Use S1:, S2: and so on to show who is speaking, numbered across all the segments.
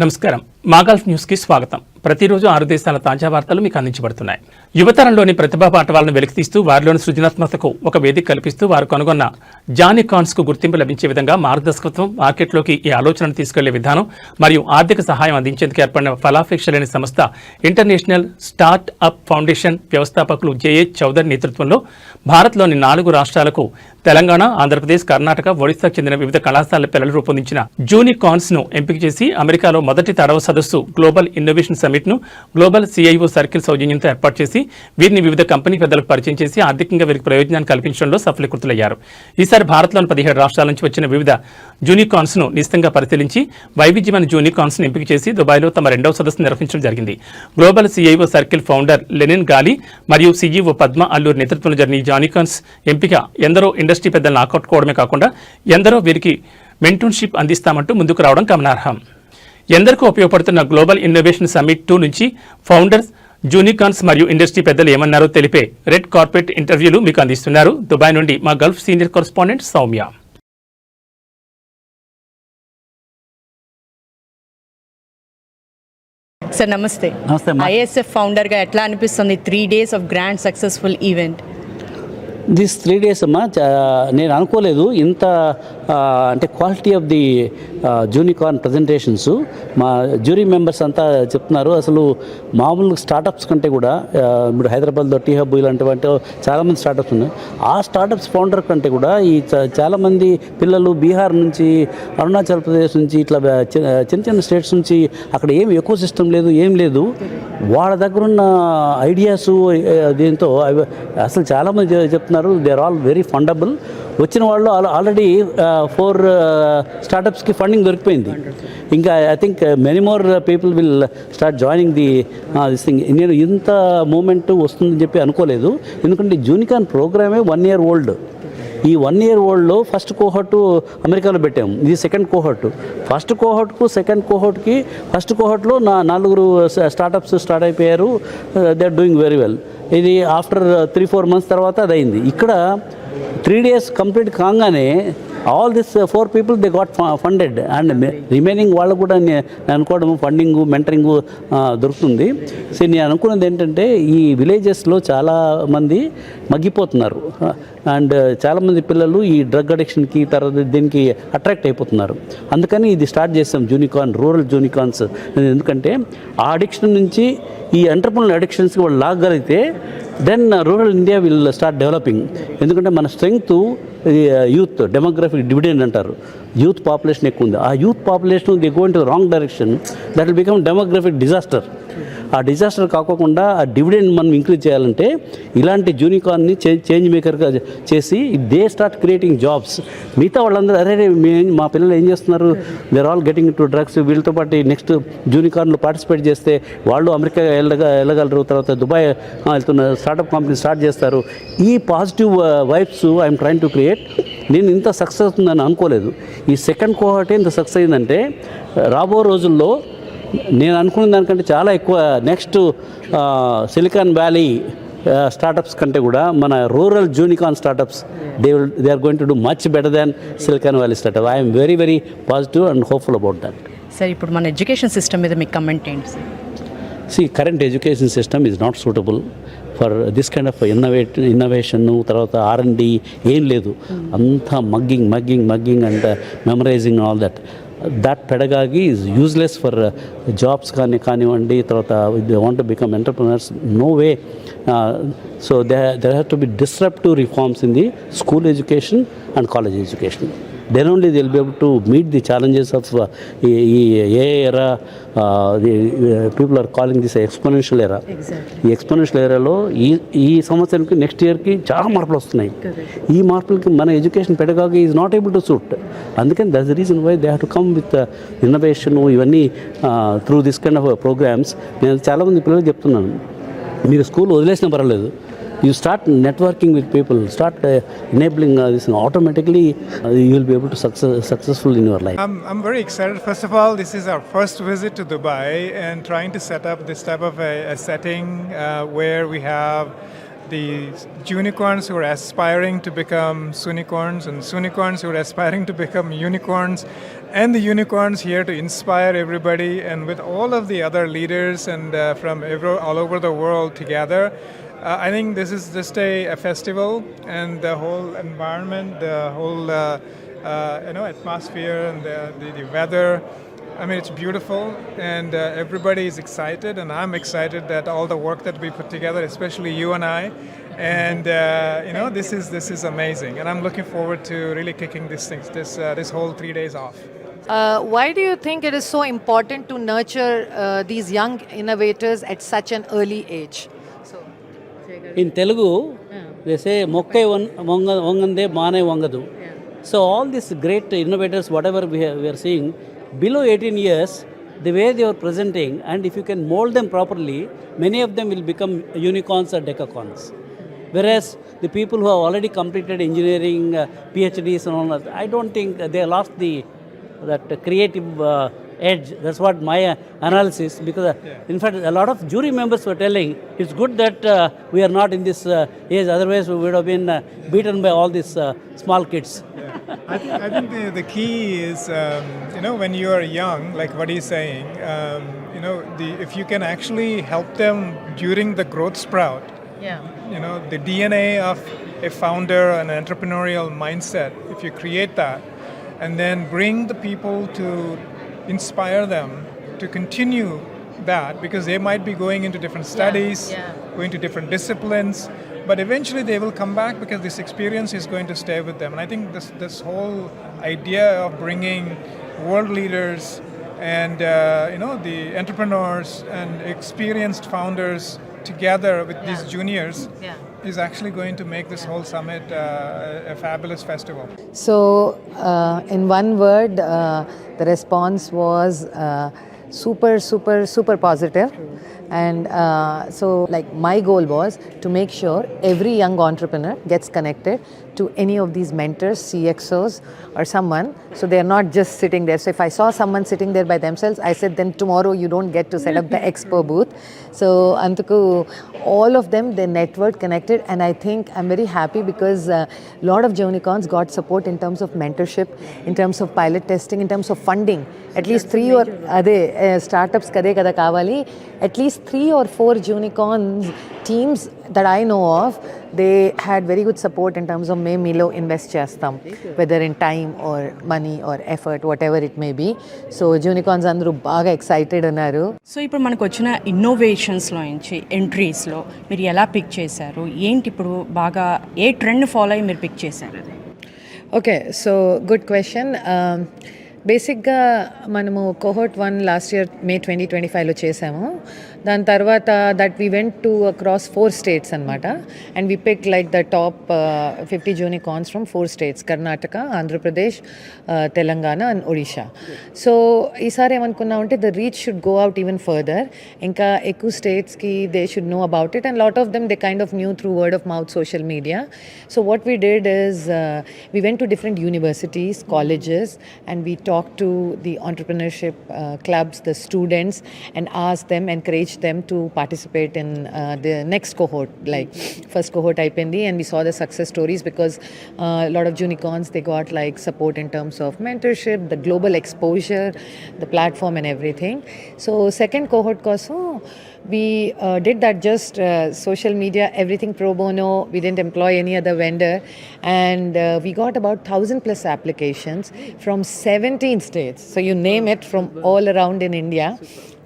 S1: నమస్కారం. మాగల్ఫ్ న్యూస్ కి స్వాగతం. ప్రతిరోజు 6 దేశాల తాజా వార్తలు మీకు అందించబడుతున్నాయి. యువతరంలోని ప్రతిభా పాఠవాలను వెలికితీస్తూ వారిలోని సృజనాత్మకతకు ఒక వేదిక కల్పిస్తూ వారు కనుగొన్న జానికాన్స్ కు గుర్తింపు లభించే విధంగా మార్గదర్శకత్వం, మార్కెట్లోకి ఈ ఆలోచనను తీసుకెళ్లే విధానం మరియు ఆర్థిక సహాయం అందించేందుకు ఏర్పడిన ఫలాపేక్ష లేని సంస్థ ఇంటర్నేషనల్ స్టార్ట్ అప్ ఫౌండేషన్ వ్యవస్థాపకులు జేహెచ్ చౌదరి నేతృత్వంలో భారత్లోని 4 రాష్ట్రాలకు తెలంగాణ, ఆంధ్రప్రదేశ్, కర్ణాటక, ఒడిశాకు చెందిన వివిధ కళాశాలల పిల్లలు రూపొందించిన జూనికాన్స్ ను ఎంపిక చేసి అమెరికాలో మొదటి తడవ సదస్సు గ్లోబల్ ఇన్నోవేషన్ సమిట్ ను గ్లోబల్ CIO సర్కిల్ సౌజన్యంతో ఏర్పాటు చేసి వీరిని వివిధ కంపెనీ పెద్దలకు పరిచయం చేసి ఆర్థికంగా వీరికి ప్రయోజనాన్ని కల్పించడంలో సఫలీకృతులయ్యారు. ఈసారి భారత్లోని 17 రాష్ట్రాల నుంచి వచ్చిన వివిధ జూనికాన్స్ ను నిశితంగా పరిశీలించి వైవిధ్యమైన జూనికాన్స్ ను ఎంపిక చేసి దుబాయ్లో తమ 2వ సదస్సు నిర్వహించడం జరిగింది. Global CIO circle founder Lenin Gali మరియు CEO పద్మ అల్లూరి నేతృత్వంలో జరిగిన ఈ జానికాన్స్ ఎంపిక ఎందరో ఇండస్ట్రీ పెద్దలను ఆకట్టుకోవడమే కాకుండా ఎందరో వీరికి మెంటర్షిప్ అందిస్తామంటూ ముందుకు రావడం గమనార్హం. ఎందరికీ ఉపయోగపడుతున్న గ్లోబల్ ఇన్నోవేషన్ సమిట్ 2 నుంచి ఫౌండర్స్, జూనికాన్స్ మరియు ఇండస్ట్రీ పెద్దలు ఏమన్నారో తెలిపే రెడ్ కార్పెట్ ఇంటర్వ్యూలు మీకు అందిస్తున్నారు దుబాయ్ నుండి మా Gulf senior correspondent Soumya.
S2: Sir నమస్తే. ISF ఫౌండర్గా ఎట్లా అనిపిస్తుంది 3 days of grand successful event?
S3: This 3 days అమ్మా, నేను అనుకోలేదు ఇంత అంటే క్వాలిటీ ఆఫ్ ది జూనికార్న్ ప్రజెంటేషన్స్. మా జ్యూరీ మెంబర్స్ అంతా చెప్తున్నారు అసలు మామూలు స్టార్టప్స్ కంటే కూడా ఇప్పుడు హైదరాబాద్లో టీ హబ్ ఇలాంటి చాలామంది స్టార్టప్స్ ఉన్నాయి. ఆ స్టార్టప్స్ ఫౌండర్ కంటే కూడా ఈ చాలామంది పిల్లలు బీహార్ నుంచి, అరుణాచల్ ప్రదేశ్ నుంచి, ఇట్లా చిన్న చిన్న స్టేట్స్ నుంచి అక్కడ ఏం ఎకో సిస్టమ్ లేదు, ఏం లేదు. వాళ్ళ దగ్గర ఉన్న ఐడియాస్ దీంతో అసలు చాలామంది చెప్తున్నారు దే ఆర్ ఆల్ వెరీ ఫండబుల్. వచ్చిన వాళ్ళు ఆల్రెడీ 4 స్టార్టప్స్కి ఫండింగ్ దొరికిపోయింది. ఇంకా I think many more people will start joining this thing. నేను ఇంత మూమెంట్ వస్తుందని చెప్పి అనుకోలేదు. ఎందుకంటే జూనికాన్ ప్రోగ్రామే 1 year old. ఈ 1 year oldలో ఫస్ట్ కోహర్ట్ అమెరికాలో పెట్టాము, ఇది సెకండ్ కోహర్ట్. ఫస్ట్ కోహర్ట్కు సెకండ్ కోహర్ట్కి ఫస్ట్ కోహర్ట్లో 4 స్టార్టప్స్ స్టార్ట్ అయిపోయారు. They are doing very well. ఇది ఆఫ్టర్ 3-4 months తర్వాత అది అయింది. ఇక్కడ 3 days కంప్లీట్ కాగానే all this 4 people they got funded and remaining వాళ్ళు కూడా నేను అనుకోవడం ఫండింగు, మెంటరింగు దొరుకుతుంది. సో నేను అనుకున్నది ఏంటంటే ఈ విలేజెస్లో చాలామంది మగ్గిపోతున్నారు అండ్ చాలామంది పిల్లలు ఈ డ్రగ్ అడిక్షన్కి తర్వాత దీనికి అట్రాక్ట్ అయిపోతున్నారు. అందుకని ఇది స్టార్ట్ చేస్తాం జూనికాన్, రూరల్ జూనికాన్స్. ఎందుకంటే ఆ అడిక్షన్ నుంచి ఈ ఎంటర్ప్రెన్యూర్ అడిక్షన్స్కి వాళ్ళు లాగలిగితే then rural India will start developing. ఎందుకంటే మన స్ట్రెంగ్త్ యూత్, డెమోగ్రఫిక్ డివిడెండ్ అంటారు. యూత్ పాపులేషన్ ఎక్కువ ఉంది. ఆ youth population they go into wrong direction, that will become demographic disaster. ఆ డిజాస్టర్ కాకుండా ఆ డివిడెండ్ మనం ఇంక్రీజ్ చేయాలంటే ఇలాంటి జూనికాన్ని చేంజ్ మేకర్గా చేసి దే స్టార్ట్ క్రియేటింగ్ జాబ్స్. మిగతా వాళ్ళందరూ అరే మా పిల్లలు ఏం చేస్తున్నారు, there all getting to drugs, వీళ్ళతో పాటు నెక్స్ట్ జూనికాన్లో పార్టిసిపేట్ చేస్తే వాళ్ళు అమెరికా వెళ్ళగలరు, తర్వాత దుబాయ్ వెళ్తున్న స్టార్టప్ కంపెనీ స్టార్ట్ చేస్తారు. ఈ positive vibes I'm train to create. నేను ఇంత సక్సెస్ అవుతుందని అనుకోలేదు. ఈ సెకండ్ కోహర్టే ఇంత సక్సెస్ అయిందంటే రాబో రోజుల్లో నేను అనుకున్న దానికంటే చాలా ఎక్కువ నెక్స్ట్ సిలికాన్ వ్యాలీ స్టార్టప్స్ కంటే కూడా మన rural unicorn startups they are going to do much better than Silicon Valley startup. I'm very very positive and hopeful about that.
S2: Sir ఇప్పుడు మన ఎడ్యుకేషన్ సిస్టమ్ మీద మీకు కమెంట్ ఏంటి sir?
S3: See, current education system is not suitable for this kind of innovation. తర్వాత R&D ఏం లేదు, అంతా mugging and memorising all that. that pedagogy is useless for jobs కానివ్వండి, తర్వాత they want to become entrepreneurs, no way. So there have to be disruptive reforms in the school education and college education. Then only they will be able to meet the challenges of AI era. People are calling this exponential era. Exactly. ఈ exponential ఏరాలో ఈ సంవత్సరానికి next ఇయర్కి చాలా మార్పులు వస్తున్నాయి. ఈ మార్పులకి మన education pedagogy is not able to suit. అందుకని that's the reason why they have to come with innovation ఇవన్నీ through this kind of programmes. నేను చాలామంది పిల్లలు చెప్తున్నాను, మీరు స్కూల్ వదిలేసినా పర్వాలేదు, you start networking with people, start enabling this, and automatically you will be able to successful in your life.
S4: I'm very excited. First of all, this is our first visit to Dubai and trying to set up this type of a setting where we have the unicorns who are aspiring to become sunicorns and sunicorns who are aspiring to become unicorns, and the unicorns here to inspire everybody, and with all of the other leaders and from all over the world together. I think this is just a festival, and the whole environment, the whole atmosphere, and the weather. I mean, it's beautiful, and everybody is excited, and I'm excited that all the work that we put together, especially you and I, and this is amazing, and I'm looking forward to really kicking this whole 3 days off.
S5: Why do you think it is so important to nurture these young innovators at such an early age?
S3: In Telugu, they say "Mokkai vangande maane vangadu." So all these great innovators, whatever we are seeing, below 18 years, the way they are presenting, and if you can mold them properly, many of them will become unicorns or decacorns. Whereas the people who have already completed engineering, PhDs and all that, I don't think they lost that creative edge. That's what my analysis, because in fact a lot of jury members were telling it's good that we are not in this age, otherwise we would have been beaten by all these small kids.
S4: I think the key is, when you are young, like what he's saying, if you can actually help them during the growth sprout, the DNA of a founder, an entrepreneurial mindset, if you create that, and then bring the people to inspire them to continue that, because they might be going into different studies, going to different disciplines, but eventually they will come back because this experience is going to stay with them. And I think this whole idea of bringing world leaders and the entrepreneurs and experienced founders together with these juniors is actually going to make this whole summit a fabulous festival.
S5: So, in one word, the response was super, super, super positive. And so, like, my goal was to make sure every young entrepreneur gets connected to any of these mentors, CXOs, or someone, so they are not just sitting there. So if I saw someone sitting there by themselves, I said, then tomorrow you don't get to set up the expo booth. So Antuku, all of them, they networked, connected, and I think I'm very happy because a lot of unicorns got support in terms of mentorship, in terms of pilot testing, in terms of funding. At least three or startups kade kada kavali. At least 3 or 4 unicorns teams that I know of, they had very good support in terms of Milo invest chestam, whether in time or money or effort, whatever it may be. So unicorns andru baga excited unnaru.
S2: So ఇప్పుడు మనకు వచ్చిన ఇన్నోవేషన్స్లో నుంచి ఎంట్రీస్లో మీరు ఎలా pick చేశారు, ఏంటి ఇప్పుడు బాగా ఏ ట్రెండ్ ఫాలో అయ్యి మీరు పిక్ చేశారు?
S5: Okay, so good question. బేసిక్గా మనము కోహోర్ట్ 1 లాస్ట్ ఇయర్ May 2025లో చేసాము. దాని తర్వాత that we went to across 4 states అనమాట, and we pick like the top 50 unicorns from 4 states, Karnataka, Andhra Pradesh, Telangana and Odisha. So ఈసారి ఏమనుకున్నామంటే the reach should go out even further, ఇంకా ఎక్కువ స్టేట్స్కి they should know about it, and lot of them they kind of knew through word of mouth, social media. So what we did is we went to different universities, colleges, and we talk to the entrepreneurship clubs, the students, and ask them, encourage them to participate in the next cohort. Like first cohort అయిపోయింది, and we saw the success stories because a lot of unicorns, they got like support in terms of mentorship, the global exposure, the platform and everything. So second cohort కోసం we did that just social media, everything pro bono. We didn't employ any other vendor, and we got about 1,000 plus applications from 17 states. So you name it, from all around in India.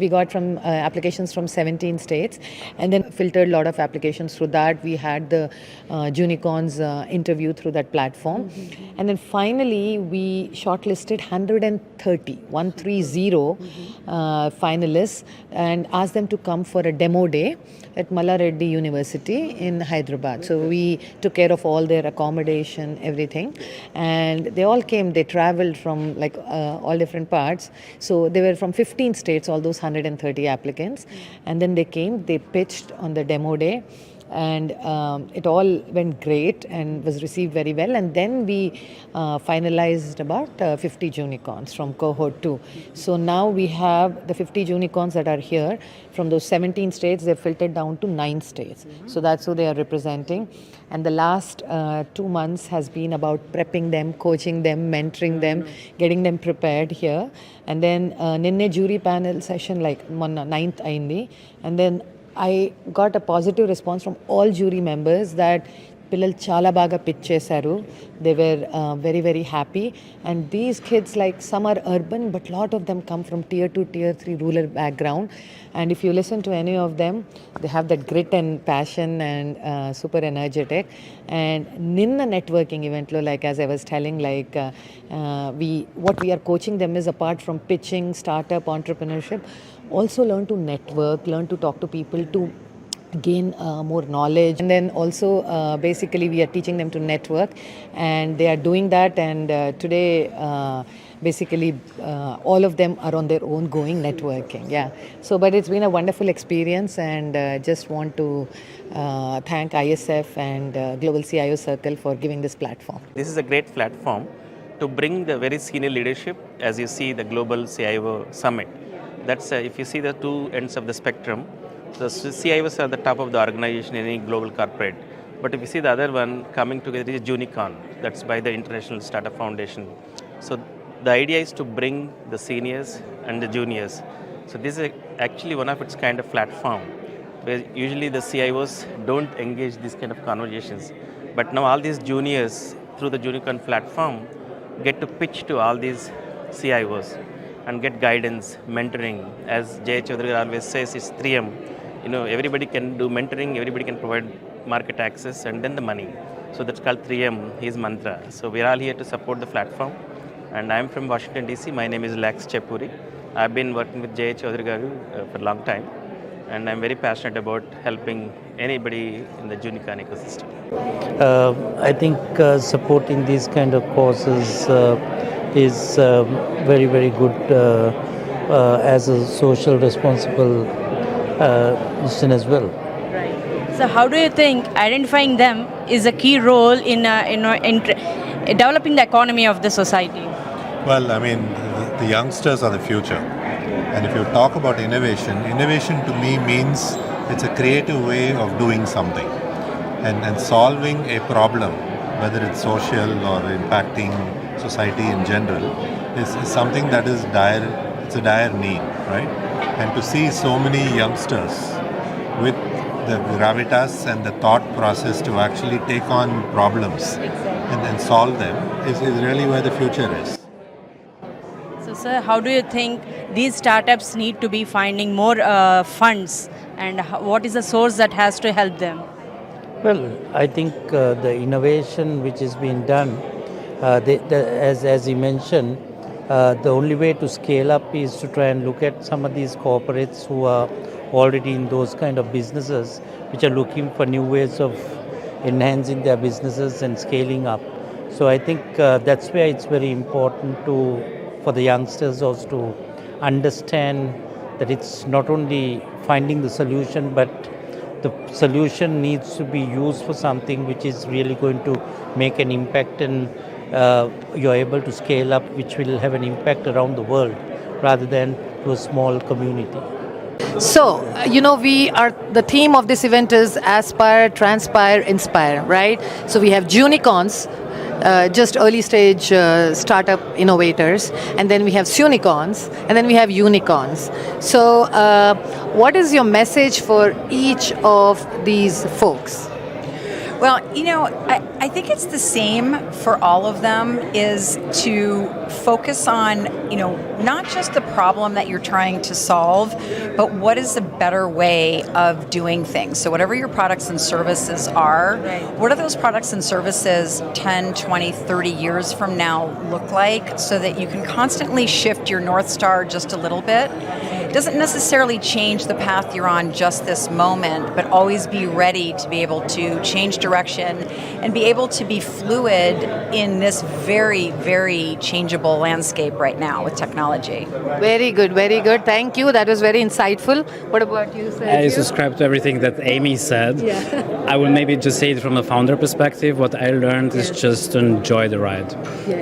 S5: We got from applications from 17 states, and then filtered a lot of applications through that. We had the Junicorns interview through that platform, and then finally we shortlisted 130 finalists and asked them to come for a demo day at Mallareddy University in Hyderabad. So we took care of all their accommodation, everything, and they all came. They traveled from like all different parts. So they were from 15 states, all those 130 applicants, and then they came, they pitched on the demo day. and it all went great and was received very well. And then we finalized about 50 unicorns from Cohort 2. So now we have the 50 unicorns that are here. From those 17 states, they've filtered down to 9 states. So that's who they are representing. And the last 2 months has been about prepping them, coaching them, mentoring them, getting them prepared here. And then ninne jury panel session like 9th aindi. And then I got a positive response from all jury members that పిల్లలు చాలా బాగా pitch చేశారు. They were very very happy. And these kids like some are urban but lot of them come from tier 2, tier 3 rural background. And if you listen to any of them, they have that grit and passion and super energetic. And ninna networking event lo, like as I was telling, like what we are coaching them is, apart from pitching, startup, entrepreneurship, also learn to network, learn to talk to people, to gain more knowledge. And then also basically we are teaching them to network, and they are doing that. And today basically all of them are on their own going networking. Yeah, so but it's been a wonderful experience, and just want to thank ISF and Global CIO Circle for giving this platform.
S6: This is a great platform to bring the very senior leadership. As you see the Global CIO Summit, that's if you see the two ends of the spectrum, the CIOs are the top of the organization in any global corporate. But if you see the other one coming together is Unicorn, that's by the International Startup Foundation. So the idea is to bring the seniors and the juniors. So this is actually one of its kind of platform where usually the CIOs don't engage these kind of conversations. But now all these juniors through the Unicorn platform get to pitch to all these CIOs and get guidance, mentoring. As Jay Chaudhary always says, it's 3M. You know, everybody can do mentoring, everybody can provide market access, and then the money. So that's called 3M, his mantra. So we're all here to support the platform. And I'm from Washington, D.C. My name is Lax Chepuri. I've been working with Jay Chaudhary Garu for a long time. And I'm very passionate about helping anybody in the Unicorn ecosystem.
S7: I think supporting these kind of causes is very, very good as a social responsible mission as well.
S2: Right. So how do you think identifying them is a key role in developing the economy of the society?
S8: Well, I mean, the youngsters are the future. And if you talk about innovation, innovation to me means it's a creative way of doing something and solving a problem, whether it's social or impacting society in general, is something that is dire. It's a dire need, right? And to see so many youngsters with the gravitas and the thought process to actually take on problems and then solve them is really where the future is.
S2: So sir, how do you think these startups need to be finding more funds, and what is the source that has to help them?
S7: Well, I think the innovation which is being done, as you mentioned, the only way to scale up is to try and look at some of these corporates who are already in those kind of businesses, which are looking for new ways of enhancing their businesses and scaling up. So I think that's where it's very important for the youngsters also to understand that it's not only finding the solution, but the solution needs to be used for something which is really going to make an impact, and you're able to scale up, which will have an impact around the world rather than to a small community.
S5: So, we are, the theme of this event is Aspire, Transpire, Inspire, right? So we have unicorns, just early stage startup innovators, and then we have unicorns, and then we have unicorns. So what is your message for each of these folks?
S9: Well, I think it's the same for all of them, is to focus on, not just the problem that you're trying to solve, but what is a better way of doing things. So whatever your products and services are, what do those products and services 10, 20, 30 years from now look like, so that you can constantly shift your North Star just a little bit. It doesn't necessarily change the path you're on just this moment, but always be ready to be able to change direction and be able to be fluid in this very, very changeable landscape right now with technology.
S5: Very good, very good. Thank you. That was very insightful. What about you, Sergio?
S10: I subscribe to everything that Amy said. I will maybe just say it from a founder perspective. What I learned is just to enjoy the ride.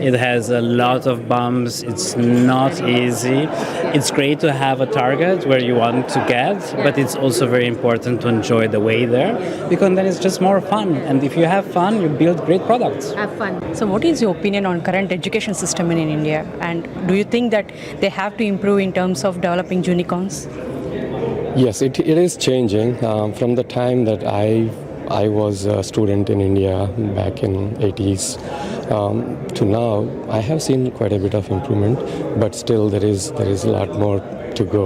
S10: It has a lot of bumps. It's not easy. It's great to have a target where you want to get, but it's also very important to enjoy the way there, because then it's just more fun. And if you have fun, you build great products.
S5: Have fun.
S2: So what is your opinion on current education system in India? And do you think that they have to improve in terms of developing unicorns?
S11: Yes, it is changing. From the time that I was a student in India back in 80s to now, I have seen quite a bit of improvement, but still there is a lot more to go.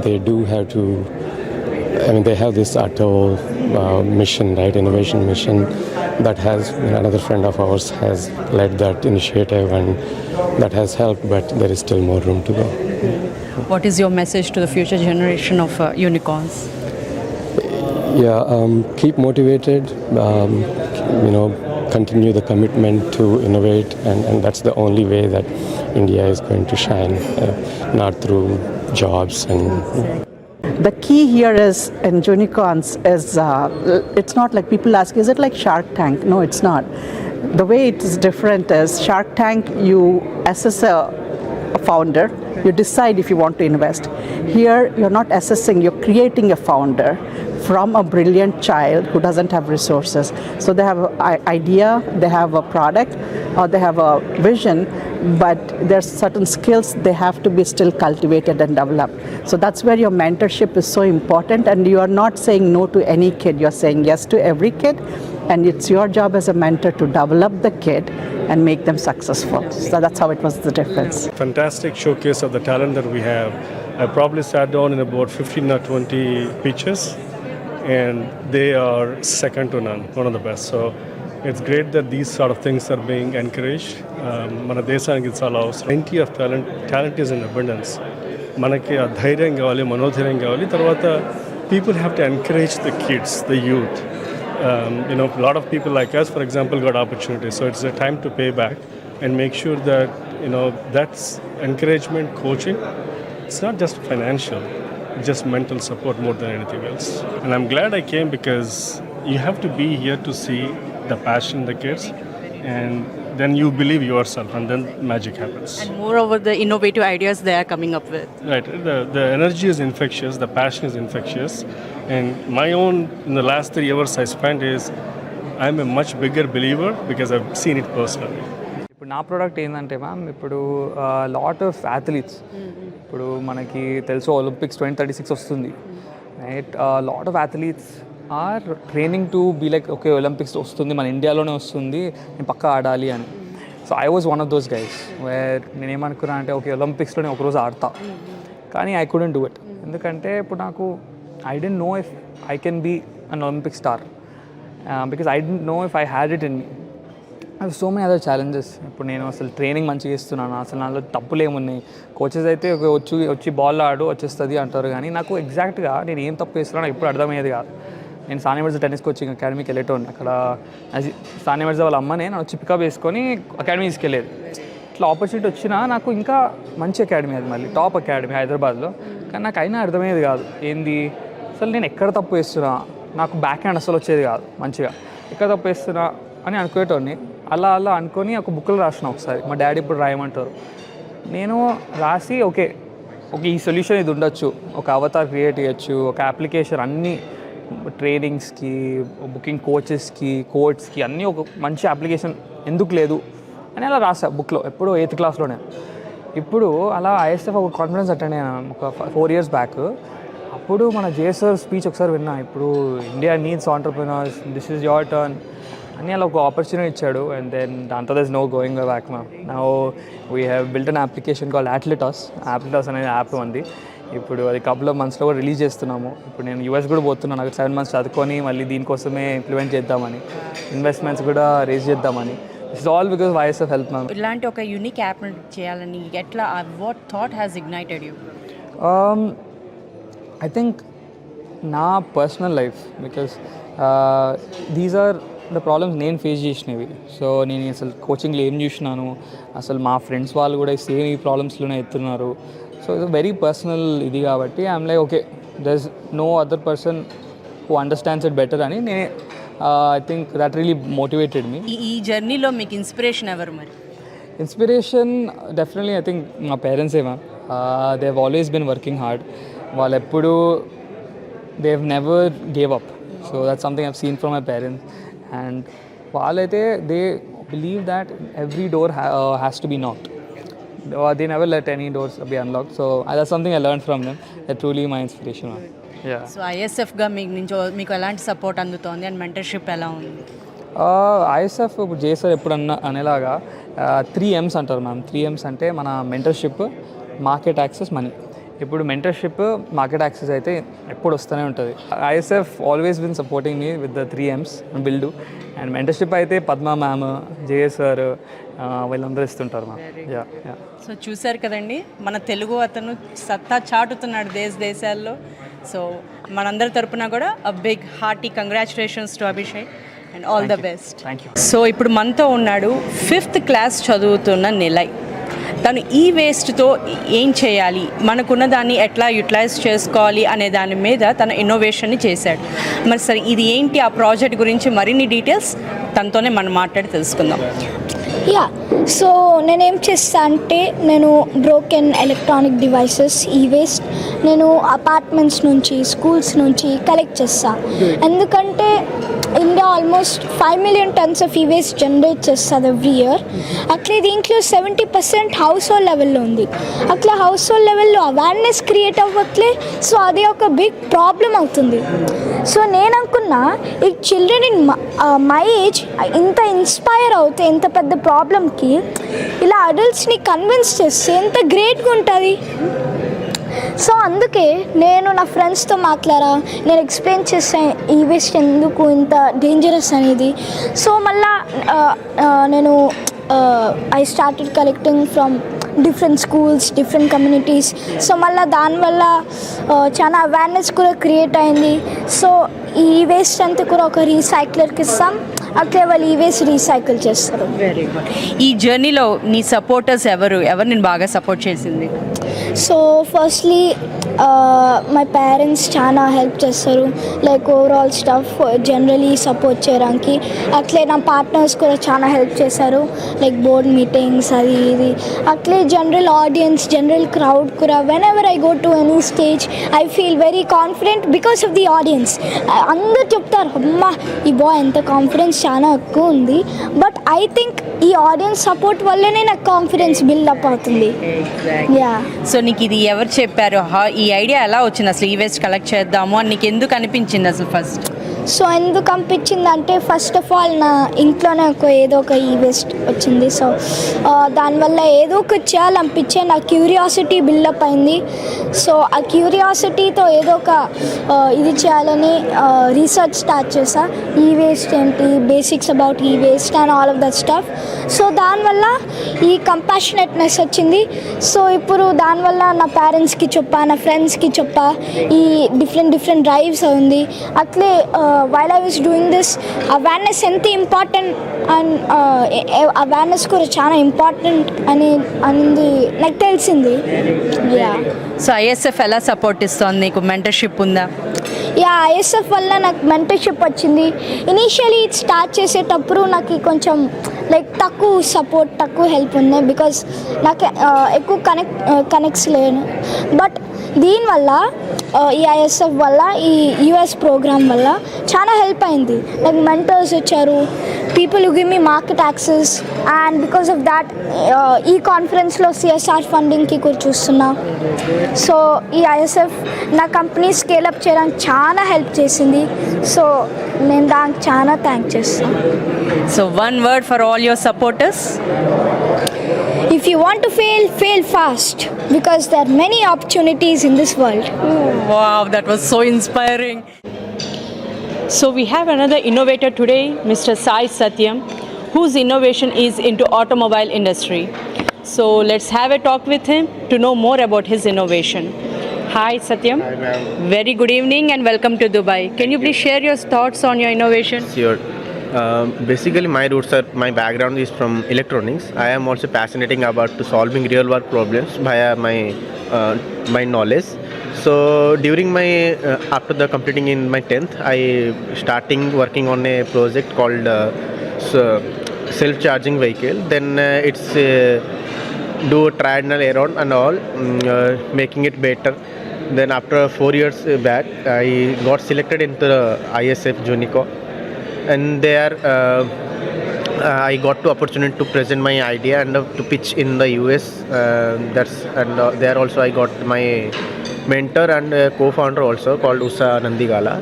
S11: They do have to, I mean, they have this Atto mission, right, innovation mission, that has, another friend of ours has led that initiative, and that has helped, but there is still more room to go.
S2: What is your message to the future generation of unicorns?
S11: Yeah, keep motivated, continue the commitment to innovate, and that's the only way that India is going to shine, not through jobs and...
S12: The key here is in unicorns is it's not like people ask, is it like Shark Tank? No, it's not. The way it is different is Shark Tank, you assess a founder, you decide if you want to invest. Here, you're not assessing, you're creating a founder from a brilliant child who doesn't have resources. So they have an idea, they have a product, or they have a vision, but there's certain skills they have to be still cultivated and developed. So that's where your mentorship is so important, and you are not saying no to any kid, you're saying yes to every kid, and it's your job as a mentor to develop the kid and make them successful. So that's how it was the difference.
S13: Fantastic showcase of the talent that we have. I probably sat down in about 15 or 20 pitches, and they are second to none, one of the best. So it's great that these sort of things are being encouraged. మన దేశానికి ఇది చాలా అవసరం. Plenty of talent is in abundance. మనకి ఆ ధైర్యం కావాలి, మనోధైర్యం కావాలి. తర్వాత people have to encourage the kids, the youth. A lot of people like us, for example, got opportunities. So it's a time to pay back and make sure that, that's encouragement, coaching. It's not just financial, it's just mental support more than anything else. And I'm glad I came, because you have to be here to see the passion in the kids, and then you believe yourself, and then magic happens.
S2: And moreover, the innovative ideas they are coming up with.
S13: Right. The energy is infectious, the passion is infectious. And my own, in the last 3 hours I spent, is I'm a much bigger believer because I've seen it personally.
S14: ఇప్పుడు నా product ఏంటంటే ma'am, ఇప్పుడు lot of athletes, ఇప్పుడు మనకి తెలుసు Olympics 2036 వస్తుంది, right? Lot of athletes are training to be like, okay Olympics వస్తుంది, మన ఇండియాలోనే వస్తుంది, నేను పక్కా ఆడాలి అని. So I was one of those guys where నేనేమనుకున్నా అంటే, ఓకే ఒలింపిక్స్లోనే ఒకరోజు ఆడతా, కానీ ఐ కుడెంట్ డూ ఇట్. ఎందుకంటే ఇప్పుడు నాకు I didn't know if I can be an Olympic star because I didn't know if I had it in me. I have so many other challenges. ఇప్పుడు నేను అసలు training మంచిగా ఇస్తున్నాను, అసలు నాలో తప్పులు ఏమున్నాయి. కోచెస్ అయితే వచ్చి బాల్ ఆడు వచ్చేస్తుంది అంటారు, కానీ నాకు ఎగ్జాక్ట్గా నేను ఏం తప్పు చేస్తున్నానో ఇప్పుడు అర్థమయ్యేది కాదు. నేను సానియా మిర్జా టెన్నిస్ కోచింగ్ అకాడమీకి వెళ్ళేటోని. అక్కడ సానియా మిర్జా వాళ్ళ అమ్మనే నన్ను వచ్చి పికప్ వేసుకొని అకాడమీ తీసుకెళ్ళేది. ఇట్లా ఆపర్చునిటీ వచ్చినా నాకు ఇంకా మంచి అకాడమీ, అది మళ్ళీ టాప్ అకాడమీ హైదరాబాద్లో, కానీ నాకు అయినా అర్థమయ్యేది కాదు ఏంది అసలు నేను ఎక్కడ తప్పు వేస్తున్నా. నాకు బ్యాక్ హ్యాండ్ అసలు వచ్చేది కాదు మంచిగా, ఎక్కడ తప్పు వేస్తున్నా అని అనుకునేటోడిని. అలా అనుకొని ఒక బుక్లో రాసిన ఒకసారి, మా డాడీ ఇప్పుడు రాయమంటారు. నేను రాసి ఓకే ఈ సొల్యూషన్ ఇది ఉండొచ్చు, ఒక అవతార్ క్రియేట్ చేయొచ్చు, ఒక అప్లికేషన్ అన్నీ ట్రైనింగ్స్కి, బుకింగ్ కోచెస్కి, కోర్ట్స్కి అన్నీ ఒక మంచి అప్లికేషన్ ఎందుకు లేదు అని అలా రాసా బుక్లో, ఎప్పుడు 8th క్లాస్లోనే. ఇప్పుడు అలా ఐఎస్ఎఫ్ ఒక కాన్ఫరెన్స్ అటెండ్ అయ్యాను ఒక 4 years బ్యాక్. అప్పుడు మన జేసర్ స్పీచ్ ఒకసారి విన్నా, ఇప్పుడు India needs entrepreneurs, this is your turn అని అలా ఒక ఆపర్చునిటీ ఇచ్చాడు. అండ్ దెన్ దాంతో there is no going back ma'am. Now we have built an application called Athletas అనేది యాప్ ఉంది. ఇప్పుడు అది కపుల్ ఆఫ్ మంత్స్లో కూడా రిలీజ్ చేస్తున్నాము. ఇప్పుడు నేను US కూడా పోతున్నాను, నాకు 7 months చదువుకొని మళ్ళీ దీనికోసమే ఇంప్లిమెంట్ చేద్దామని, ఇన్వెస్ట్మెంట్స్ కూడా రేజ్ చేద్దామని. This is all because of ISF help ma'am.
S2: ఇలాంటి ఒక యూనిక్ యాప్ చేయాలని ఎట్లా, what thought has ignited you?
S14: I think నా personal life, because these are the problems నేను ఫేస్ చేసినవి. సో నేను అసలు కోచింగ్లో ఏం చూసినాను, అసలు మా ఫ్రెండ్స్ వాళ్ళు కూడా సేమ్ ఈ ప్రాబ్లమ్స్లోనే ఎత్తున్నారు. సో ఇది వెరీ పర్సనల్ ఇది కాబట్టి I'm like okay, there is no other person who understands it better అని నేను I think that really motivated me.
S2: ఈ జర్నీలో మీకు ఇన్స్పిరేషన్ ఎవరు మరి?
S14: ఇన్స్పిరేషన్ డెఫినెట్లీ ఐ థింక్ మా పేరెంట్సే ma'am. They have always been working hard. వాళ్ళు ఎప్పుడు they have never gave up. So that's something I have seen from my parents. And వాళ్ళైతే they believe that every door has to be knocked. They never let any doors be unlocked. So that's something I learned from them. That's truly my inspiration. Yeah.
S2: So ఐఎస్ఎఫ్గా మీకు ఎలాంటి support అందుతోంది and mentorship ఎలా ఉంది?
S14: ISF ఇప్పుడు చేస్తారు ఎప్పుడు అనేలాగా 3 M's అంటారు మ్యామ్. 3 M's అంటే మన మెంటర్షిప్, మార్కెట్ యాక్సెస్, మనీ. ఇప్పుడు మెంటర్షిప్, మార్కెట్ యాక్సెస్ అయితే ఎప్పుడు వస్తూనే ఉంటుంది. ISF always been supporting me with the 3 M's build. And mentorship అయితే పద్మా మ్యామ్, జేఎస్ సార్ వీళ్ళందరూ ఇస్తుంటారు మ్యామ్. యా.
S2: సో చూశారు కదండి, మన తెలుగు అతను సత్తా చాటుతున్నాడు దేశాల్లో. సో మనందరి తరపున కూడా a big hearty congratulations to Abhishek and all the best.
S14: Thank you.
S2: So ఇప్పుడు మనతో ఉన్నాడు 5th క్లాస్ చదువుతున్న నిలయ్. తను ఈ వేస్ట్తో ఏం చేయాలి, మనకున్న దాన్ని ఎట్లా యూటిలైజ్ చేసుకోవాలి అనే దాని మీద తన ఇన్నోవేషన్ని చేశాడు. మరి సరే ఇది ఏంటి ఆ ప్రాజెక్ట్ గురించి మరిన్ని డీటెయిల్స్ తనతోనే మనం మాట్లాడి తెలుసుకుందాం.
S15: యా, సో నేనేం చేస్తా అంటే నేను బ్రోకెన్ ఎలక్ట్రానిక్ డివైసెస్, ఈ వేస్ట్ నేను అపార్ట్మెంట్స్ నుంచి, స్కూల్స్ నుంచి కలెక్ట్ చేస్తా. ఎందుకంటే India almost 5 million tons of ఈ వేస్ట్ జనరేట్ చేస్తుంది ఎవ్రీ ఇయర్. అట్లే దీంట్లో 70% హౌస్ హోల్డ్ లెవెల్లో ఉంది. అట్లా హౌస్ హోల్డ్ లెవెల్లో అవేర్నెస్ క్రియేట్ అవ్వట్లే. సో అది ఒక బిగ్ ప్రాబ్లం అవుతుంది. సో నేను అనుకున్నా ఈ చిల్డ్రన్ ఇన్ మై ఏజ్ ఇంత ఇన్స్పైర్ అవుతే ఇంత పెద్ద ప్రాబ్లంకి ఇలా అడల్ట్స్ని కన్విన్స్ చేస్తే ఎంత గ్రేట్గా ఉంటుంది. సో అందుకే నేను నా ఫ్రెండ్స్తో నేను ఎక్స్ప్లెయిన్ చేస్తాను ఈ వేస్ట్ ఎందుకు ఇంత డేంజరస్ అనేది. సో మళ్ళా నేను I started collecting from different schools, different communities. So మళ్ళీ దానివల్ల చాలా అవేర్నెస్ కూడా క్రియేట్ అయింది. సో ఈ వేస్ట్ అంతా కూడా ఒక రీసైక్లర్కి ఇస్తాం, అట్లే వాళ్ళు ఈ వేస్ట్ రీసైకిల్ చేస్తారు.
S2: Very good. ఈ జర్నీలో నీ సపోర్టర్స్ ఎవరు నేను బాగా సపోర్ట్ చేసింది?
S15: సో ఫస్ట్లీ మై పేరెంట్స్ చాలా హెల్ప్ చేస్తారు, like overall stuff generally support చేయడానికి. అట్లే నా పార్ట్నర్స్ కూడా చాలా హెల్ప్ చేశారు, లైక్ బోర్డ్ మీటింగ్స్ అది ఇది. అట్లే జనరల్ ఆడియన్స్, జనరల్ క్రౌడ్ కూడా when ever I go to any stage I feel very confident because of the audience. అందరూ చెప్తారు అమ్మా ఈ బాయ్ ఎంత కాన్ఫిడెన్స్ చాలా ఎక్కువ ఉంది. బట్ ఐ థింక్ ఈ ఆడియన్స్ సపోర్ట్ వల్లనే నాకు కాన్ఫిడెన్స్ బిల్డప్ అవుతుంది. యా.
S2: సో నీకు ఇది ఎవరు చెప్పారు, ఈ ఐడియా ఎలా వచ్చింది అసలు ఈ వేస్ట్ కలెక్ట్ చేద్దాము అని నీకు ఎందుకు అనిపించింది అసలు ఫస్ట్?
S15: సో ఎందుకు అనిపించింది అంటే ఫస్ట్ ఆఫ్ ఆల్ నా ఇంట్లోనే ఏదో ఒక ఈ వేస్ట్ వచ్చింది. సో దానివల్ల ఏదో ఒకటి చేయాలనిపించే నా క్యూరియాసిటీ బిల్డప్ అయింది. సో ఆ క్యూరియాసిటీతో ఏదో ఒక ఇది చేయాలని రీసెర్చ్ స్టార్ట్ చేసా. ఈ వేస్ట్ ఏంటి, బేసిక్స్ అబౌట్ ఈ waste and all of that stuff. So దానివల్ల ఈ కంపాషనేట్నెస్ వచ్చింది. సో ఇప్పుడు దానివల్ల నా పేరెంట్స్కి చెప్పా, నా ఫ్రెండ్స్కి చెప్పా, ఈ డిఫరెంట్ డ్రైవ్స్ ఉంది. అట్లే while I was doing this, awareness ఎంత ఇంపార్టెంట్ అండ్ అవేర్నెస్ కూడా చాలా ఇంపార్టెంట్ అని నాకు తెలిసింది. యా.
S2: సో ఐఎస్ఎఫ్ ఎలా సపోర్ట్ ఇస్తుంది నీకు? మెంటర్షిప్ ఉందా?
S15: యా, ఐఎస్ఎఫ్ వల్ల నాకు మెంటర్షిప్ వచ్చింది. ఇనీషియలీ స్టార్ట్ చేసేటప్పుడు నాకు కొంచెం లైక్ తక్కువ సపోర్ట్, తక్కువ హెల్ప్ ఉంది బికాజ్ నాకు ఎక్కువ కనెక్ట్స్ లేను. బట్ దీనివల్ల ఈ ఐఎస్ఎఫ్ వల్ల, ఈ యుఎస్ ప్రోగ్రామ్ వల్ల చాలా హెల్ప్ అయింది. లైక్ మెంటర్స్ వచ్చారు, people who give me market access, and because of that ఈ కాన్ఫరెన్స్లో సిఎస్ఆర్ ఫండింగ్కి కూడా చూస్తున్నా. సో ఈ ఐఎస్ఎఫ్ నా కంపెనీ స్కేలప్ చేయడానికి చాలా హెల్ప్ చేసింది. సో నేను దానికి చాలా థ్యాంక్ చేస్తాను.
S2: So one word for all your supporters.
S15: If you want to fail, fail fast because there are many opportunities in this world.
S2: Wow, that was so inspiring. So we have another innovator today, Mr. Sai Satyam, whose innovation is into automobile industry. So let's have a talk with him to know more about his innovation. Hi Satyam.
S16: Hi ma'am.
S2: Very good evening and welcome to Dubai. Can you please share your thoughts on your innovation?
S16: Sure. Basically, my background is from electronics. I am also fascinating about to solving real world problems via my knowledge. So during my after the completing in my 10th, I starting working on a project called self-charging vehicle. Then it's do trial and error and all, making it better. Then after 4 years back, I got selected into the ISF Junico, and there I got the opportunity to present my idea and to pitch in the US. There also I got my mentor and co-founder also called Usa Nandigala.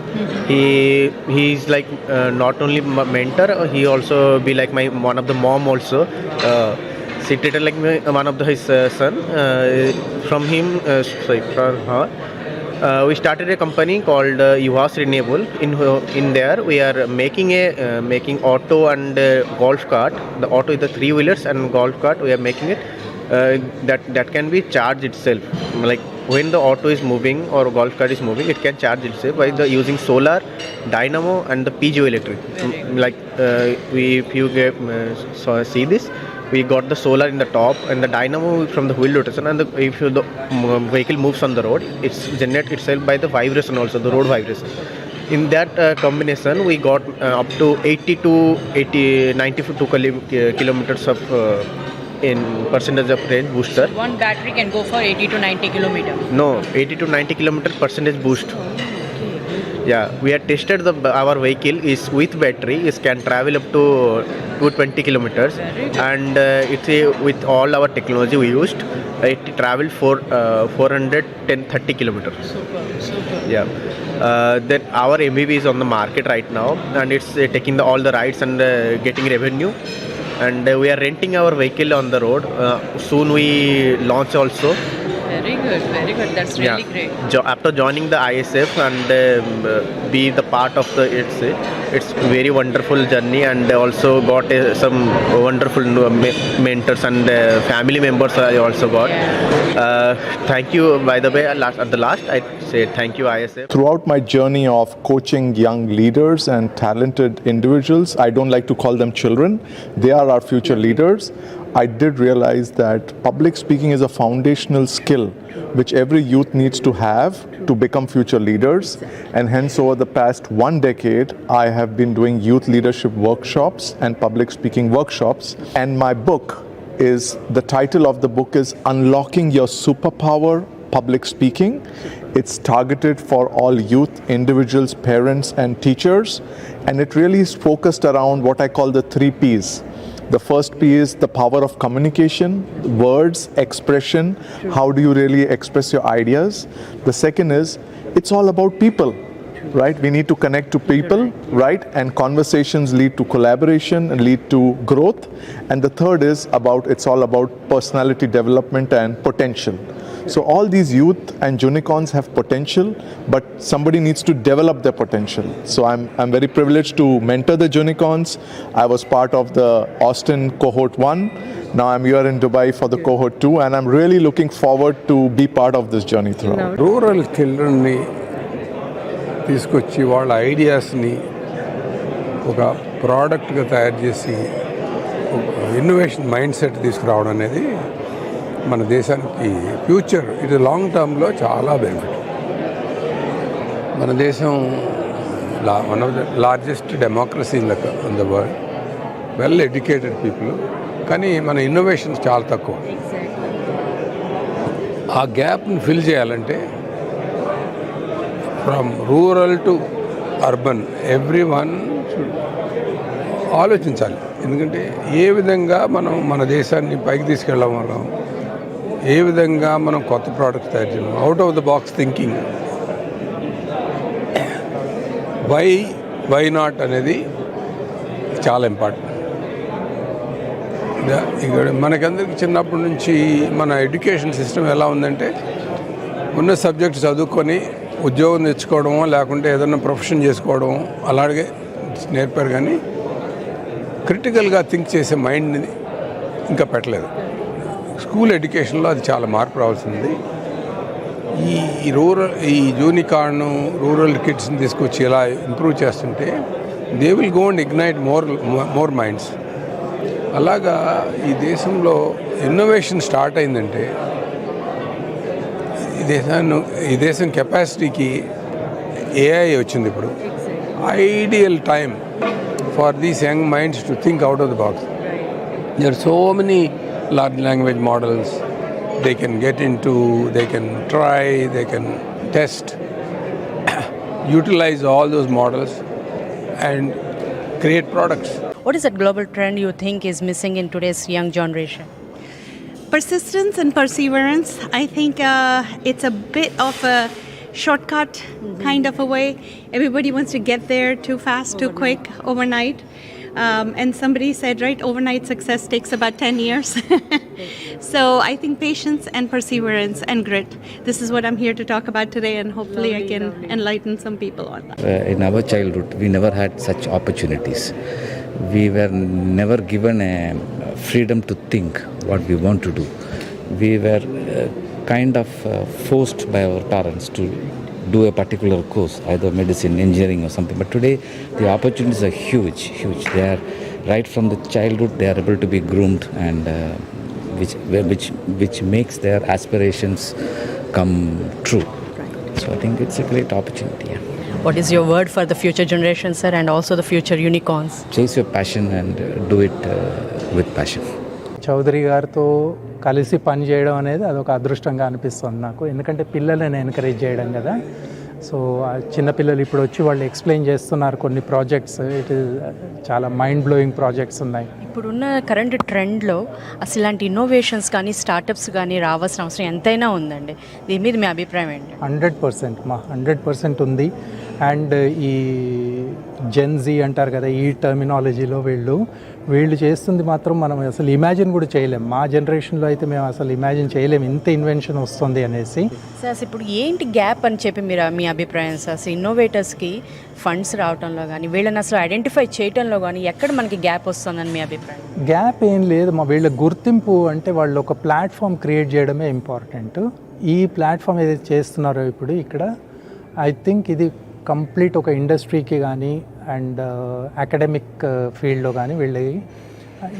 S16: He's like not only mentor, he also be like my one of the mom also. She treated like one of his son. From her. We started a company called UHAS Renewable. In there, we are making auto and golf cart. The auto is the 3-wheelers and golf cart. We are making it that can be charged itself. Like when the auto is moving or golf cart is moving, it can charge itself by using solar, dynamo, and the piezoelectric. Like if you see this. We got the solar in the top and the dynamo from the wheel rotation, and if the vehicle moves on the road, it's generates itself by the vibration also, the road vibration. In that combination, we got up to 92 kilometers of in percentage of range booster.
S2: One battery can go for 80 to 90 kilometers.
S16: No, 80 to 90 kilometer percentage boost. Yeah, we have tested our vehicle is with battery. It can travel up to 220 kilometers, and with all our technology we used, it traveled for 430 kilometers.
S2: Super.
S16: Yeah. Then our MVP is on the market right now, and it's taking all the rides and getting revenue. And we are renting our vehicle on the road. Soon we launch also.
S2: Very good. That's really great.
S16: After joining the ISF and be the part of it's very wonderful journey, and also got some wonderful mentors and family members I also got. Thank you. By the way, at the last I say thank you ISF.
S17: Throughout my journey of coaching young leaders and talented individuals, I don't like to call them children. They are our future leaders. I did realize that public speaking is a foundational skill which every youth needs to have to become future leaders. And hence, over the past 1 decade, I have been doing youth leadership workshops and public speaking workshops. And my book is, the title of the book is Unlocking Your Superpower, Public Speaking. It's targeted for all youth, individuals, parents, and teachers. And it really is focused around what I call the 3 Ps. The first P is the power of communication, words, expression. How do you really express your ideas? The second is, it's all about people, right? We need to connect to people, right? And conversations lead to collaboration and lead to growth. And the third is it's all about personality development and potential. So all these youth and Junicorns have potential, but somebody needs to develop their potential. So I'm very privileged to mentor the Junicorns. I was part of the Austin Cohort 1. Now I'm here in Dubai for the Cohort 2, and I'm really looking forward to be part of this journey throughout.
S18: Rural childrenని తీసుకొచ్చి వాళ్ళ ఐడియాస్ని ఒక ప్రోడక్ట్గా తయారు చేసి innovation mind set తీసుకురావడం అనేది మన దేశానికి future ఇది లాంగ్ టర్మ్లో చాలా బెనిఫిట్. మన దేశం one of the largest democracy in the world, well educated people, కానీ మన ఇన్నోవేషన్స్ చాలా తక్కువ. ఆ గ్యాప్ని ఫిల్ చేయాలంటే from rural to urban every one ఆలోచించాలి. ఎందుకంటే ఏ విధంగా మనం మన దేశాన్ని పైకి తీసుకెళ్ళడం వల్ల, ఏ విధంగా మనం కొత్త ప్రోడక్ట్స్ తయారు చేయడం, out of the box thinking, why not అనేది చాలా ఇంపార్టెంట్. ఇక్కడ మనకందరికి చిన్నప్పటి నుంచి మన ఎడ్యుకేషన్ సిస్టమ్ ఎలా ఉందంటే, ఉన్న సబ్జెక్ట్ చదువుకొని ఉద్యోగం తెచ్చుకోవడమో లేకుంటే ఏదైనా ప్రొఫెషన్ చేసుకోవడం అలాగే నేర్పారు, కానీ క్రిటికల్గా థింక్ చేసే మైండ్ని ఇంకా పెట్టలేదు. స్కూల్ ఎడ్యుకేషన్లో అది చాలా మార్పు రావాల్సింది. ఈ ఈ యూనికార్న్ రూరల్ కిడ్స్ని తీసుకొచ్చి ఇలా ఇంప్రూవ్ చేస్తుంటే they will go and ignite more minds. అలాగా ఈ దేశంలో ఇన్నోవేషన్ స్టార్ట్ అయిందంటే ఈ దేశం కెపాసిటీకి ఏఐ వచ్చింది ఇప్పుడు. Ideal time for these young minds to think out of the box. There are so many large language models they can get into, they can try, they can test, utilize all those models and create products.
S2: What is that global trend you think is missing in today's young generation?
S19: Persistence and perseverance. I think it's a bit of a shortcut kind of a way. Everybody wants to get there too fast, too quick, overnight. And somebody said, right, overnight success takes about 10 years. So I think patience and perseverance and grit. This is what I'm here to talk about today, and hopefully I can enlighten some people on that.
S20: In our childhood, we never had such opportunities. We were never given a freedom to think what we want to do. We were kind of forced by our parents to do a particular course, either medicine, engineering or something. But today the opportunities are huge. They are right from the childhood, they are able to be groomed, and which makes their aspirations come true. So I think it's a great opportunity. Yeah.
S2: What is your word for the future generation, sir, and also the future unicorns?
S20: Chase your passion and do it with passion.
S21: Chowdary గారితో కలిసి పని చేయడం అనేది అదొక అదృష్టంగా అనిపిస్తుంది నాకు. ఎందుకంటే పిల్లలని ఎంకరేజ్ చేయడం కదా. సో చిన్నపిల్లలు ఇప్పుడు వచ్చి వాళ్ళు ఎక్స్ప్లెయిన్ చేస్తున్నారు కొన్ని ప్రాజెక్ట్స్. ఇట్ ఈస్ చాలా మైండ్ బ్లోయింగ్ ప్రాజెక్ట్స్ ఉన్నాయి.
S2: ఇప్పుడున్న కరెంట్ ట్రెండ్లో అసలు ఇలాంటి ఇన్నోవేషన్స్ కానీ స్టార్టప్స్ కానీ రావాల్సిన అవసరం ఎంతైనా ఉందండి. దీని మీద మీ అభిప్రాయం ఏంటి?
S21: 100% ఉంది. అండ్ ఈ జెన్జీ అంటారు కదా, ఈ టర్మినాలజీలో వీళ్ళు చేస్తుంది మాత్రం మనం అసలు ఇమాజిన్ కూడా చేయలేం. మా జనరేషన్లో అయితే మేము అసలు ఇమాజిన్ చేయలేం ఇంత ఇన్వెన్షన్ వస్తుంది అనేసి.
S2: సార్ ఇప్పుడు ఏంటి గ్యాప్ అని చెప్పి మీ అభిప్రాయం సార్? ఇన్నోవేటర్స్కి ఫండ్స్ రావడంలో కానీ వీళ్ళని అసలు ఐడెంటిఫై చేయడంలో కానీ ఎక్కడ మనకి గ్యాప్ వస్తుందని మీ అభిప్రాయం?
S21: గ్యాప్ ఏం లేదు. వీళ్ళ గుర్తింపు అంటే వాళ్ళు ఒక ప్లాట్ఫామ్ క్రియేట్ చేయడమే ఇంపార్టెంట్. ఈ ప్లాట్ఫామ్ ఏదైతే చేస్తున్నారో ఇప్పుడు ఇక్కడ, ఐ థింక్ ఇది కంప్లీట్ ఒక ఇండస్ట్రీకి కానీ అండ్ అకాడమిక్ ఫీల్డ్లో కానీ వీళ్ళకి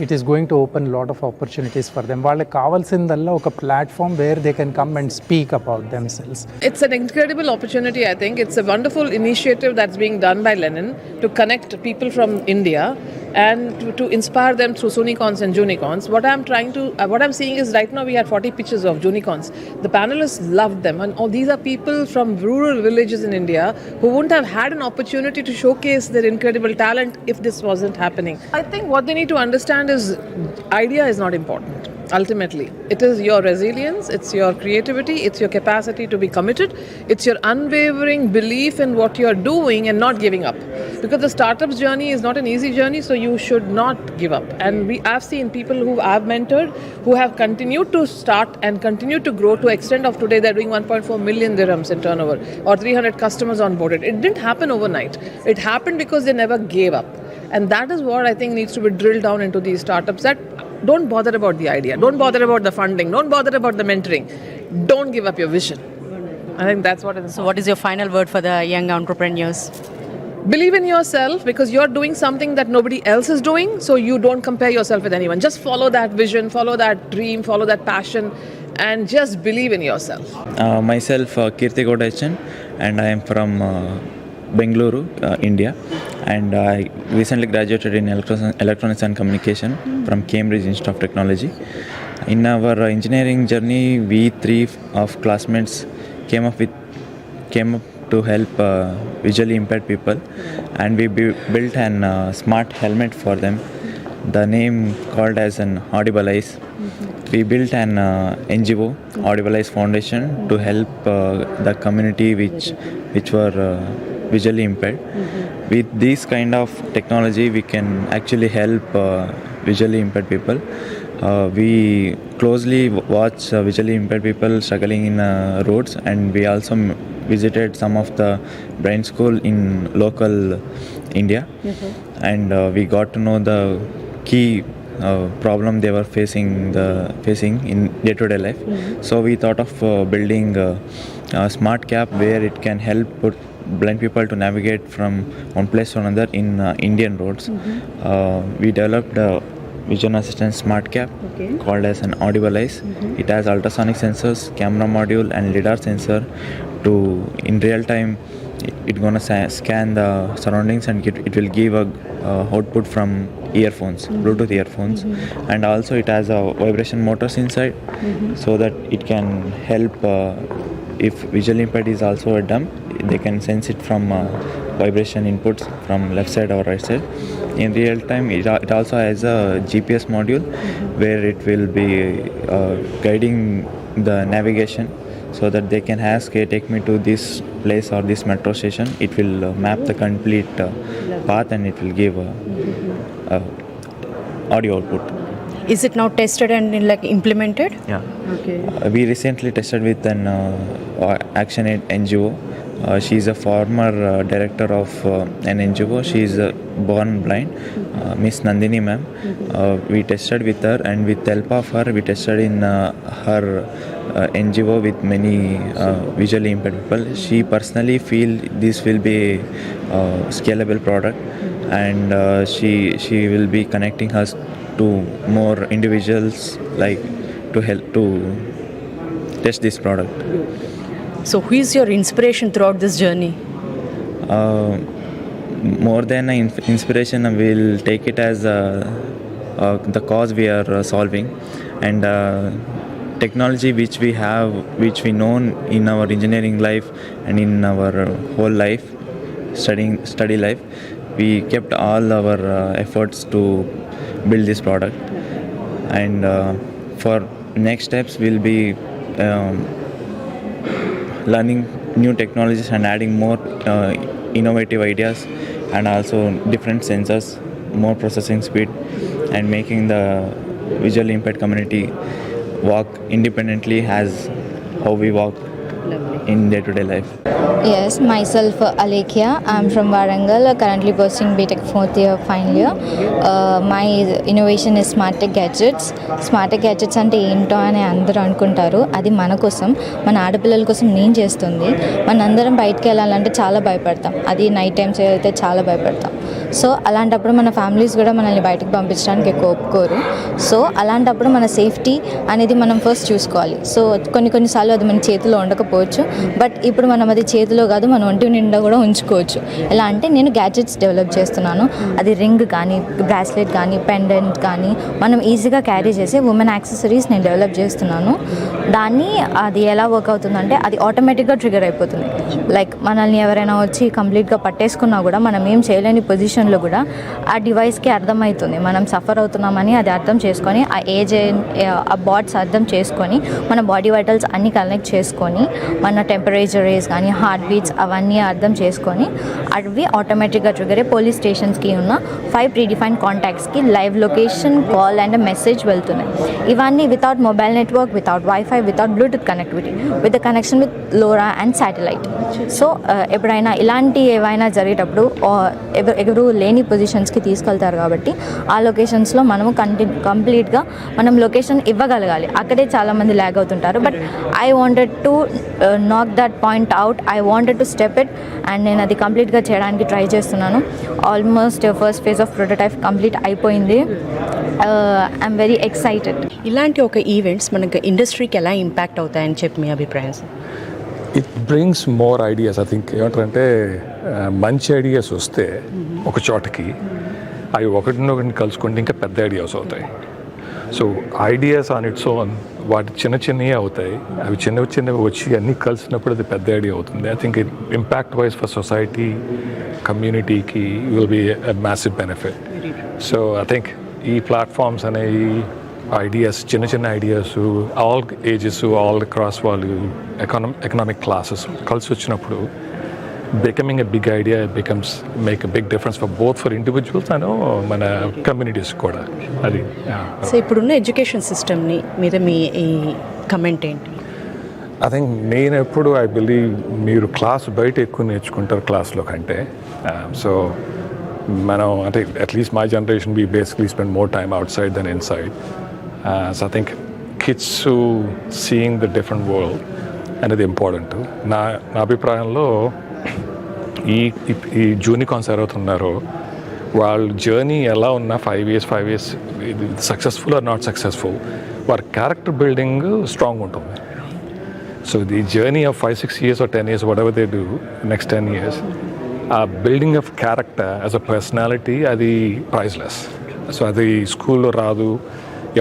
S21: it is going to open a lot of opportunities for them. వాళ్ళకి కావాల్సిందల్లా ఒక platform where they can come and speak about themselves.
S22: It's an incredible opportunity, I think. It's a wonderful initiative that's being done by Lenin to connect people from India and to inspire them through Sunicons and Junicons. What I'm seeing is right now we had 40 pitches of Junicons. The panelists loved them, and all these are people from rural villages in India who wouldn't have had an opportunity to showcase their incredible talent if this wasn't happening. I think what they need to understand is idea is not important. Ultimately, it is your resilience, it's your creativity, it's your capacity to be committed, it's your unwavering belief in what you're doing and not giving up. Because the startups journey is not an easy journey, so you should not give up. And I've seen people who I've mentored who have continued to start and continue to grow to extent of today they're doing 1.4 million dirhams in turnover or 300 customers onboarded. It didn't happen overnight. It happened because they never gave up. And that is what I think needs to be drilled down into these startups, that don't bother about the idea, don't bother about the funding, don't bother about the mentoring, don't give up your vision. I think that's what it is.
S2: So what is your final word for the young entrepreneurs?
S22: Believe in yourself, because you're doing something that nobody else is doing, so you don't compare yourself with anyone. Just follow that vision, follow that dream, follow that passion, and just believe in yourself.
S23: Myself, Kirti Godachan, and I am from Bengaluru, India, and I recently graduated in electronics and communication from Cambridge Institute of Technology. In our engineering journey, we three of classmates came up to help visually impaired people, and we built an smart helmet for them. The name called as an Audible Eyes. We built an NGO, Audible Eyes Foundation, to help the community which were visually impaired. With this kind of technology, we can actually help visually impaired people. We closely watch visually impaired people struggling in roads, and we also visited some of the brain school in local India, and we got to know the key problem they were facing in day-to-day life. So we thought of building a smart cap where it can help blind people to navigate from one place to another in Indian roads. We developed a vision assistant smart cap called as an audible eyes. It has ultrasonic sensors, camera module and lidar sensor to in real time it gonna scan the surroundings and it will give a output from earphones, Bluetooth earphones, and also it has a vibration motors inside so that it can help if visual impaired is also dumb, they can sense it from vibration inputs from left side or right side. In real time, it also has a GPS module where it will be guiding the navigation so that they can ask, hey, take me to this place or this metro station. It will map the complete path and it will give audio output.
S2: Is it now tested and like implemented?
S23: Yeah.
S2: Okay.
S23: We recently tested with an ActionAid NGO. She is a former director of an NGO. She is born blind, Miss Nandini ma'am. We tested with her, and with the help of her, we tested in her NGO with many visually impaired people. She personally feel this will be a scalable product, and she will be connecting us to more individuals, like to help to test this product.
S2: So who is your inspiration throughout this journey?
S23: More than an inspiration, we'll take it as the cause we are solving, and technology which we have, which we know in our engineering life and in our whole life, study life, we kept all our efforts to build this product. And for next steps, we'll be learning new technologies and adding more innovative ideas, and also different sensors, more processing speed, and making the visually impaired community walk independently as how we walk in day-to-day life.
S1: Yes, myself Alekhya. I'm from Warangal, currently pursuing BTech 4th year, final year. My innovation is smart tech gadgets. Smart gadgets అంటే ఏంటో అని అందరూ అనుకుంటారు. అది మన కోసం, మన ఆడపిల్లల కోసం నేను చేస్తుంది. మనందరం బయటకు వెళ్ళాలంటే చాలా భయపడతాం. అది నైట్ టైమ్స్ అయితే చాలా భయపడతాం. సో అలాంటప్పుడు మన ఫ్యామిలీస్ కూడా మనల్ని బయటకు పంపించడానికి ఎక్కువ ఒప్పుకోరు. సో అలాంటప్పుడు మన సేఫ్టీ అనేది మనం ఫస్ట్ చూసుకోవాలి. సో కొన్నిసార్లు అది మన చేతిలో ఉండకపోవచ్చు, బట్ ఇప్పుడు మనం అది చేతిలో కాదు, మన ఒంటి నిండా కూడా ఉంచుకోవచ్చు. ఎలా అంటే నేను గ్యాడ్జెట్స్ డెవలప్ చేస్తున్నాను. అది రింగ్ కానీ, బ్రాస్లెట్ కానీ, పెండెంట్ కానీ మనం ఈజీగా క్యారీ చేసే ఉమెన్ యాక్సెసరీస్ నేను డెవలప్ చేస్తున్నాను. దాన్ని అది ఎలా వర్క్ అవుతుందంటే అది ఆటోమేటిక్గా ట్రిగర్ అయిపోతుంది. లైక్ మనల్ని ఎవరైనా వచ్చి కంప్లీట్గా పట్టేసుకున్నా కూడా మనం ఏం చేయలేని పొజిషన్లో కూడా ఆ డివైస్కి అర్థమవుతుంది మనం సఫర్ అవుతున్నామని. అది అర్థం చేసుకొని ఆ ఏజ్, ఆ బాట్స్ అర్థం చేసుకొని మన బాడీ వైటల్స్ అన్నీ కనెక్ట్ చేసుకొని మన టెంపరేచర్ రేస్ కానీ, హార్ట్ బీట్స్ అవన్నీ అర్థం చేసుకొని అవి ఆటోమేటిక్గా ట్రిగర్ అయ్యి పోలీస్ స్టేషన్స్కి ఉన్న 5 ప్రీడిఫైన్డ్ కాంటాక్ట్స్కి live location, call and message వెళ్తున్నాయి. ఇవన్నీ without mobile network, without wifi, without Bluetooth connectivity, with the connection with LoRa and satellite. So ఎప్పుడైనా ఇలాంటి ఏవైనా జరిగేటప్పుడు ఎవరు లేని పొజిషన్స్కి తీసుకెళ్తారు కాబట్టి ఆ లొకేషన్స్లో మనము కంప్లీట్గా మనం లొకేషన్ ఇవ్వగలగాలి. అక్కడే చాలామంది ల్యాగ్ అవుతుంటారు. But I wanted to knock that point out, I wanted to step it, and నేను అది కంప్లీట్గా చేయడానికి ట్రై చేస్తున్నాను. Almost first phase of prototype complete అయిపోయింది. I'm very excited.
S2: ఇలాంటి ఒక ఈవెంట్స్ మనకు ఇండస్ట్రీకి ఎలా ఇంపాక్ట్ అవుతాయని చెప్పి మీ అభిప్రాయం?
S3: It brings more ideas. I think ఏమంటారంటే మంచి ఐడియాస్ వస్తే ఒక చోటకి అవి ఒకటినొకటిని కలుసుకుంటే ఇంకా పెద్ద ఐడియాస్ అవుతాయి. So ideas on its own వాటి చిన్నవి అవుతాయి. అవి చిన్నవి వచ్చి అన్నీ కలిసినప్పుడు అది పెద్ద ఐడియా అవుతుంది. I think it impact wise for society, కమ్యూనిటీకి will be a massive benefit. So I think ఈ ప్లాట్ఫామ్స్ అనేవి ఐడియాస్, చిన్న ideas, all ages, all cross వాళ్ళు, ఎకనామిక్ క్లాసెస్ కలిసి వచ్చినప్పుడు becoming a big idea, it becomes make a big difference for both for individuals and మన communities కూడా. అది
S2: so ఇప్పుడున్న ఎడ్యుకేషన్ సిస్టమ్ని మీద మీ కమెంట్ ఏంటి?
S3: ఐ థింక్ నేను ఎప్పుడు ఐ బిలీవ్ మీరు క్లాస్ బయట ఎక్కువ నేర్చుకుంటారు క్లాస్లో కంటే. సో మనం అంటే at least my generation we basically spend more time outside than inside. So I think kids who seeing the different world అనేది ఇంపార్టెంట్. నా అభిప్రాయంలో ఈ జూనికాన్స్ ఎవరైతున్నారో వాళ్ళ జర్నీ ఎలా ఉన్నా 5 years successful or not successful, వారి క్యారెక్టర్ బిల్డింగ్ స్ట్రాంగ్ ఉంటుంది. So the journey of 5-6 years or 10 years, whatever they do, next 10 years, ఆ building of character as a personality అది ప్రైజ్లెస్. సో అది స్కూల్లో రాదు,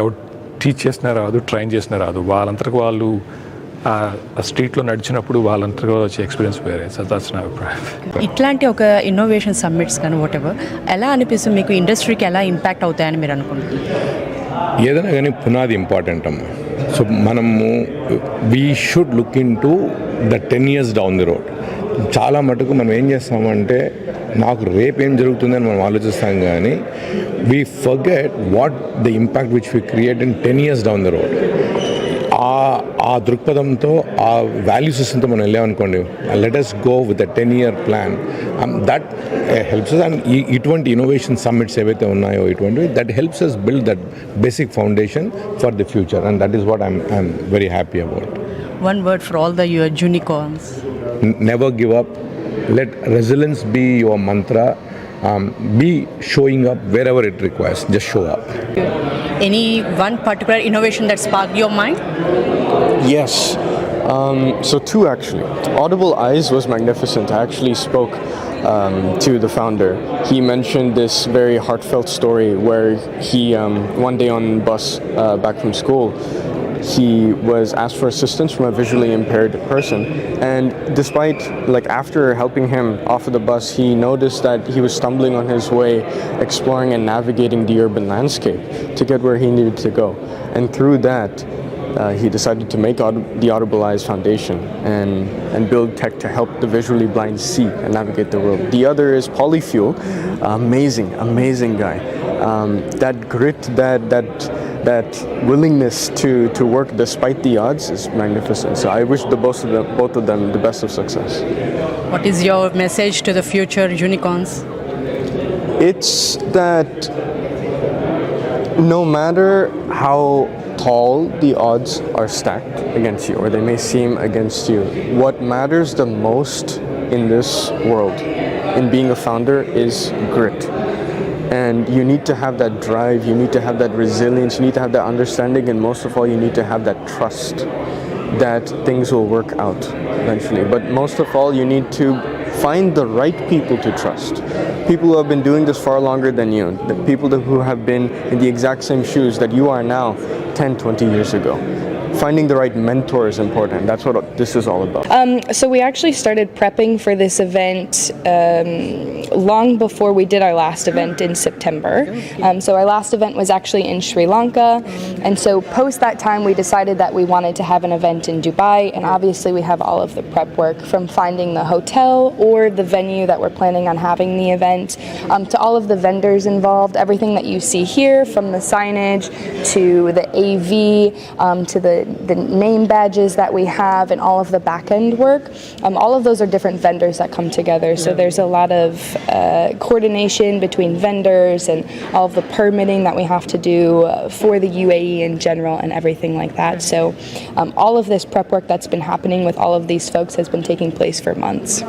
S3: ఎవరు టీచ్ చేసినా రాదు, ట్రైన్ చేసినా రాదు. వాళ్ళంతకు వాళ్ళు ఆ స్ట్రీట్లో నడిచినప్పుడు వాళ్ళంతగా వచ్చే ఎక్స్పీరియన్స్ వేరే. సో దట్స్ నా అభిప్రాయం.
S2: ఇట్లాంటి ఒక ఇన్నోవేషన్ సమ్మిట్స్ కానీ వాట్ ఎవర్ ఎలా అనిపిస్తుంది మీకు, ఇండస్ట్రీకి ఎలా ఇంపాక్ట్ అవుతాయని మీరు అనుకుంటున్నారు?
S4: ఏదైనా కానీ పునాది ఇంపార్టెంట్ అమ్మ. సో మనము we should look in to the 10 years down the road. చాలా మటుకు మనం ఏం చేస్తామంటే నాకు రేపు ఏం జరుగుతుందని మనం ఆలోచిస్తాం, కానీ we forget what the impact which we create in 10 years down the road. ఆ దృక్పథంతో, ఆ వాల్యూ సిస్టమ్తో మనం వెళ్ళామనుకోండి, let us go with the 10-year plan. That helps us. And ఇటువంటి ఇన్నోవేషన్ సమ్మిట్స్ ఏవైతే ఉన్నాయో ఇటువంటివి, that helps us build that basic foundation for the future. And that is what I'm very happy about.
S2: One word for all the your unicorns.
S4: Never give up. Let resilience be your mantra. Be showing up wherever it requires. Just show up.
S2: Any one particular innovation that sparked your mind?
S6: Yes. So two actually. Audible Eyes was magnificent. I actually spoke to the founder. He mentioned this very heartfelt story where he one day on bus back from school, he was asked for assistance from a visually impaired person, and despite after helping him off of the bus, he noticed that he was stumbling on his way exploring and navigating the urban landscape to get where he needed to go. And through that he decided to make the Audible Eyes Foundation and build tech to help the visually blind see and navigate the world. The other is Polyfuel. Amazing guy. That grit, that willingness to work despite the odds is magnificent. So I wish both of them the best of success.
S2: What is your message to the future unicorns?
S6: It's that no matter how tall the odds are stacked against you, or they may seem against you, what matters the most in this world in being a founder is grit. And you need to have that drive, you need to have that resilience, you need to have that understanding, and most of all, you need to have that trust that things will work out eventually. But most of all, you need to find the right people to trust. People who have been doing this far longer than you, the people who have been in the exact same shoes that you are now 10-20 years ago. Finding the right mentor is important. That's what this is all about.
S8: So we actually started prepping for this event long before we did our last event in September. So our last event was actually in Sri Lanka, and so post that time we decided that we wanted to have an event in Dubai, and obviously we have all of the prep work from finding the hotel or the venue that we're planning on having the event, to all of the vendors involved, everything that you see here, from the signage to the AV, to the name badges that we have, and all of the back end work. All of those are different vendors that come together. So there's a lot of coordination between vendors and all of the permitting that we have to do for the UAE in general and everything like that. So all of this prep work that's been happening with all of these folks has been taking place for months.